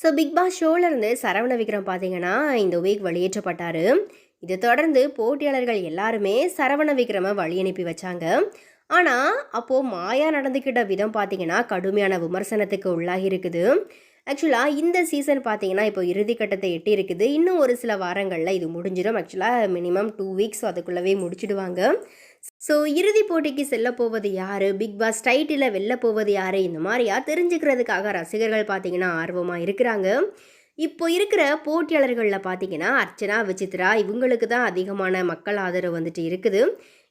So big boss ஷோலேருந்து சரவண விக்ரம் பார்த்தீங்கன்னா இந்த வீக் வெளியேற்றப்பட்டார். இதை தொடர்ந்து போட்டியாளர்கள் எல்லாருமே சரவண விக்ரமை வழி அனுப்பி வச்சாங்க. ஆனால் அப்போது மாயா நடந்துக்கிட்ட விதம் பார்த்தீங்கன்னா கடுமையான விமர்சனத்துக்கு உள்ளாகி இருக்குது. ஆக்சுவலாக இந்த சீசன் பார்த்தீங்கன்னா இப்போ இறுதிக்கட்டத்தை எட்டி இருக்குது. இன்னும் ஒரு சில வாரங்களில் இது முடிஞ்சிடும். ஆக்சுவலாக மினிமம் 2 வீக்ஸ் அதுக்குள்ளவே முடிச்சிடுவாங்க. ஸோ இறுதி போட்டிக்கு செல்ல போவது யார், பிக் பாஸ் டைட்டில் வெல்ல போவது யார், இந்த மாதிரியா தெரிஞ்சுக்கிறதுக்காக ரசிகர்கள் பார்த்தீங்கன்னா ஆர்வமாக இருக்கிறாங்க. இப்போ இருக்கிற போட்டியாளர்களில் பார்த்தீங்கன்னா அர்ச்சனா, விசித்ரா இவங்களுக்கு தான் அதிகமான மக்கள் ஆதரவு வந்துட்டு இருக்குது.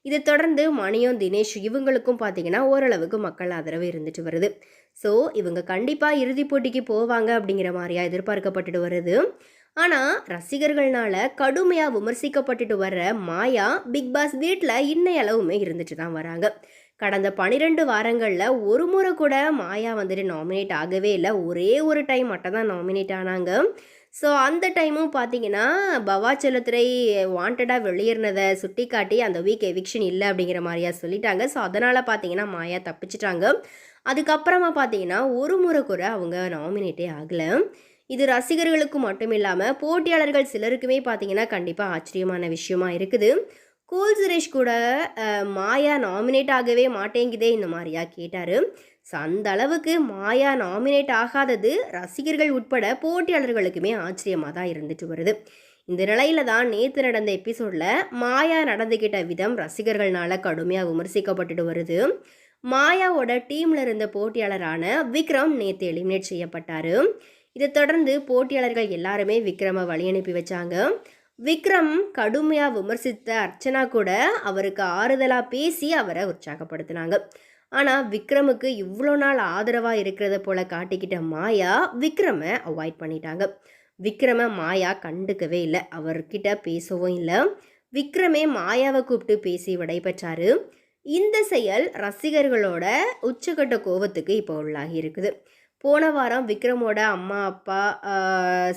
இதை தொடர்ந்து மணியும் தினேஷ் இவங்களுக்கும் பார்த்தீங்கன்னா ஓரளவுக்கு மக்கள் ஆதரவு இருந்துட்டு வருது. ஸோ இவங்க கண்டிப்பாக இறுதி போட்டிக்கு போவாங்க அப்படிங்கிற மாதிரியா எதிர்பார்க்கப்பட்டுட்டு வருது. ஆனால் ரசிகர்கள்னால கடுமையாக விமர்சிக்கப்பட்டுட்டு வர்ற மாயா பிக் பாஸ் வீட்டில் இன்னைய அளவுமே இருந்துட்டு தான் வராங்க. கடந்த 12 வாரங்களில் ஒரு முறை கூட மாயா வந்துட்டு நாமினேட் ஆகவே இல்லை. ஒரே ஒரு டைம் மட்டும் தான் நாமினேட் ஆனாங்க. ஸோ அந்த டைமும் பார்த்தீங்கன்னா பவா செல்லத்துறை வாண்டடாக வெளியேறினதை சுட்டி காட்டி அந்த வீக் எவிக்ஷன் இல்லை அப்படிங்கிற மாதிரியா சொல்லிட்டாங்க. ஸோ அதனால் பார்த்தீங்கன்னா மாயா தப்பிச்சிட்டாங்க. அதுக்கப்புறமா பார்த்தீங்கன்னா ஒரு முறை கூட அவங்க நாமினேட்டே ஆகலை. இது ரசிகர்களுக்கு மட்டும் இல்லாமல் போட்டியாளர்கள் சிலருக்குமே பார்த்தீங்கன்னா கண்டிப்பாக ஆச்சரியமான விஷயமா இருக்குது. கூல் சுரேஷ் கூட மாயா நாமினேட் ஆகவே மாட்டேங்குதே இந்த மாதிரியா கேட்டார். ஸோ அந்த அளவுக்கு மாயா நாமினேட் ஆகாதது ரசிகர்கள் உட்பட போட்டியாளர்களுக்குமே ஆச்சரியமாக தான் இருந்துட்டு வருது. இந்த நிலையில தான் நேற்று நடந்த எபிசோடில் மாயா நடந்துக்கிட்ட விதம் ரசிகர்களால் கடுமையாக விமர்சிக்கப்பட்டுட்டு வருது. மாயாவோட டீமில் இருந்த போட்டியாளரான விக்ரம் நேற்று எலிமினேட் செய்யப்பட்டார். இதை தொடர்ந்து போட்டியாளர்கள் எல்லாருமே விக்ரமை வழி அனுப்பி வச்சாங்க. விக்ரம் கடுமையாக விமர்சித்த அர்ச்சனா கூட அவருக்கு ஆறுதலாக பேசி அவரை உற்சாகப்படுத்தினாங்க. ஆனால் விக்ரமுக்கு இவ்வளோ நாள் ஆதரவாக இருக்கிறத போல காட்டிக்கிட்ட மாயா விக்ரமை அவாய்ட் பண்ணிட்டாங்க. விக்ரமை மாயா கண்டுக்கவே இல்லை, அவர்கிட்ட பேசவும் இல்லை. விக்ரமே மாயாவை கூப்பிட்டு பேசி விடைபெற்றாரு. இந்த செயல் ரசிகர்களோட உச்சக்கட்ட கோபத்துக்கு இப்போ உள்ளாகி இருக்குது. போன வாரம் விக்ரமோட அம்மா, அப்பா,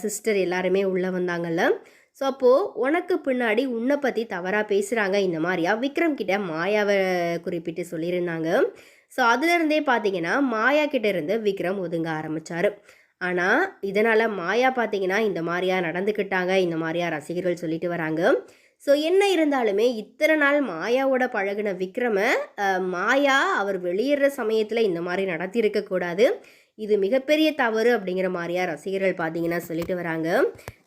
சிஸ்டர் எல்லாருமே உள்ளே வந்தாங்கல்ல. ஸோ அப்போது உனக்கு பின்னாடி உன்னை பற்றி தவறாக பேசுகிறாங்க இந்த மாதிரியா விக்ரம் கிட்ட மாயாவை குறிப்பிட்டு சொல்லியிருந்தாங்க. ஸோ அதுலேருந்தே பார்த்தீங்கன்னா மாயா கிட்ட இருந்து விக்ரம் ஒதுங்க ஆரம்பித்தார். ஆனால் இதனால் மாயா பார்த்தீங்கன்னா இந்த மாதிரியா நடந்துக்கிட்டாங்க, இந்த மாதிரியா ரசிகர்கள் சொல்லிட்டு வராங்க. ஸோ என்ன இருந்தாலுமே இத்தனை நாள் மாயாவோட பழகின விக்ரமை மாயா அவர் வெளியேற சமயத்தில் இந்த மாதிரி நடத்தியிருக்கக்கூடாது, இது மிகப்பெரிய தவறு அப்படிங்கிற மாதிரியா ரசிகர்கள் பார்த்தீங்கன்னா சொல்லிட்டு வராங்க.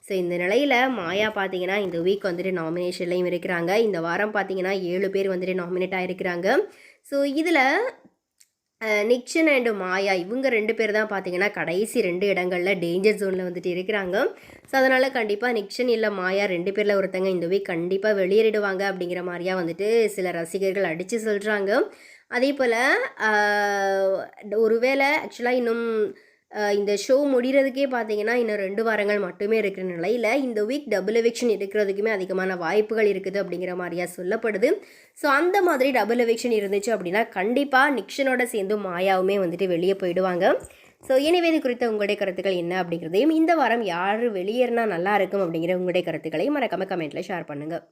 ஸோ இந்த நிலையில் மாயா பார்த்தீங்கன்னா இந்த வீக் வந்துட்டு நாமினேஷன்லையும் இருக்கிறாங்க. இந்த வாரம் பார்த்தீங்கன்னா 7 பேர் வந்துட்டு நாமினேட் ஆகிருக்கிறாங்க. ஸோ இதில் நிக்ஷன் அண்டு மாயா இவங்க 2 பேர் தான் பார்த்தீங்கன்னா கடைசி 2 இடங்களில் டேஞ்சர் ஜோனில் வந்துட்டு இருக்கிறாங்க. ஸோ அதனால் கண்டிப்பாக நிக்ஷன் இல்லை மாயா 2 பேரில் ஒருத்தங்க இந்த வீக் கண்டிப்பாக வெளியேறிடுவாங்க அப்படிங்கிற மாதிரியா வந்துட்டு சில ரசிகர்கள் அடித்து சொல்கிறாங்க. அதே போல் ஒருவேளை ஆக்சுவலாக இன்னும் இந்த ஷோ முடிகிறதுக்கே பார்த்தீங்கன்னா இன்னும் 2 வாரங்கள் மட்டுமே இருக்கிற நிலையில் இந்த வீக் டபுள் எவிக்ஷன் இருக்கிறதுக்குமே அதிகமான வாய்ப்புகள் இருக்குது அப்படிங்கிற மாதிரியா சொல்லப்படுது. ஸோ அந்த மாதிரி டபுள் எவிக்ஷன் இருந்துச்சு அப்படின்னா கண்டிப்பாக நிக்ஷனோட சேர்ந்து மாயாவுமே வந்துட்டு வெளியே போயிடுவாங்க. ஸோ எனவே இது குறித்த உங்களுடைய கருத்துக்கள் என்ன அப்படிங்கிறதையும், இந்த வாரம் யார் வெளியேறினா நல்லா இருக்கும் அப்படிங்கிற உங்களுடைய கருத்துக்களையும் மறக்காம கமெண்ட்டில் ஷேர் பண்ணுங்கள்.